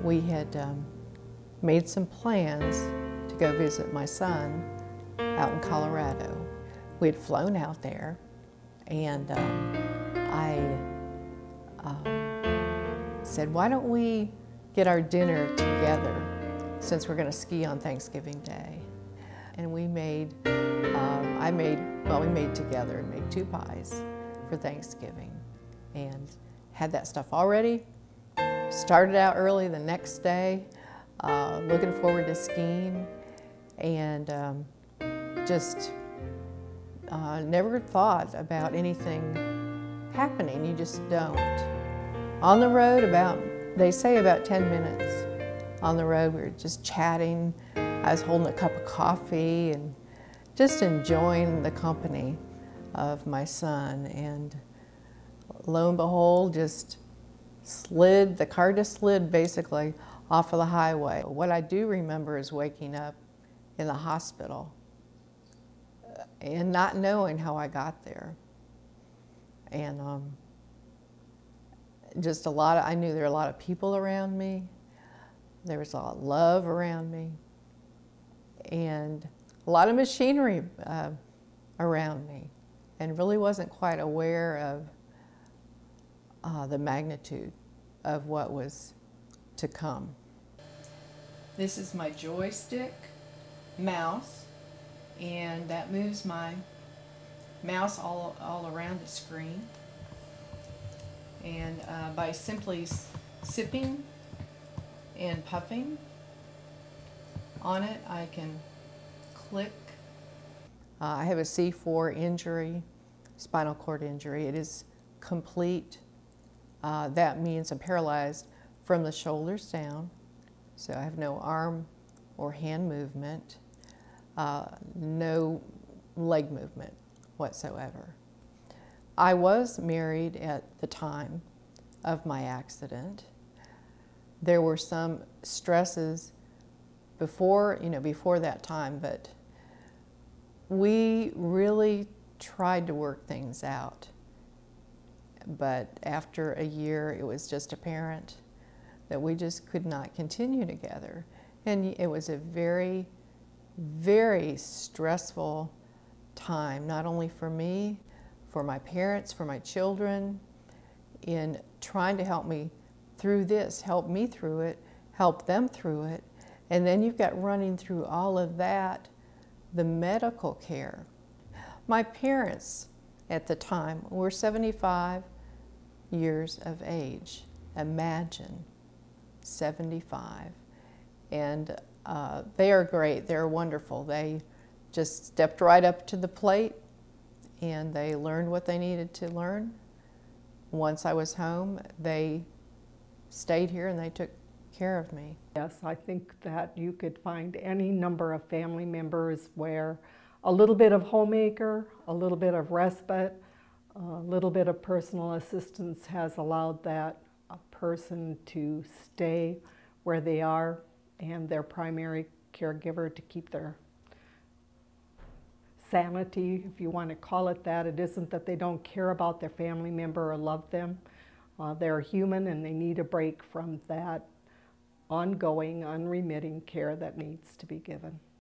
We had made some plans to go visit my son out in Colorado. We had flown out there, and I said, why don't we get our dinner together since we're going to ski on Thanksgiving Day? And we made, we made together and made 2 pies for Thanksgiving and had that stuff all ready. Started out early the next day, looking forward to skiing, and just never thought about anything happening. You just don't. On the road, they say about 10 minutes. On the road, we were just chatting. I was holding a cup of coffee and just enjoying the company of my son. And lo and behold, the car just slid basically off of the highway. What I do remember is waking up in the hospital and not knowing how I got there. And I knew there were a lot of people around me. There was a lot of love around me, and a lot of machinery around me, and really wasn't quite aware of the magnitude of what was to come. This is my joystick mouse, and that moves my mouse all around the screen. And by simply sipping and puffing on it, I can click. I have a C4 injury, spinal cord injury. It is complete. That means I'm paralyzed from the shoulders down, so I have no arm or hand movement, no leg movement whatsoever. I was married at the time of my accident. There were some stresses before that time, but we really tried to work things out. But after a year, it was just apparent that we just could not continue together. And it was a very, very stressful time, not only for me, for my parents, for my children, in trying to help me through this, help me through it, help them through it. And then you've got running through all of that, the medical care. My parents at the time were 75 years of age. Imagine, 75. And they are great, they're wonderful. They just stepped right up to the plate and they learned what they needed to learn. Once I was home, they stayed here and they took care of me. Yes, I think that you could find any number of family members where a little bit of homemaker, a little bit of respite, a little bit of personal assistance has allowed that person to stay where they are and their primary caregiver to keep their sanity, if you want to call it that. It isn't that they don't care about their family member or love them. They're human and they need a break from that ongoing, unremitting care that needs to be given.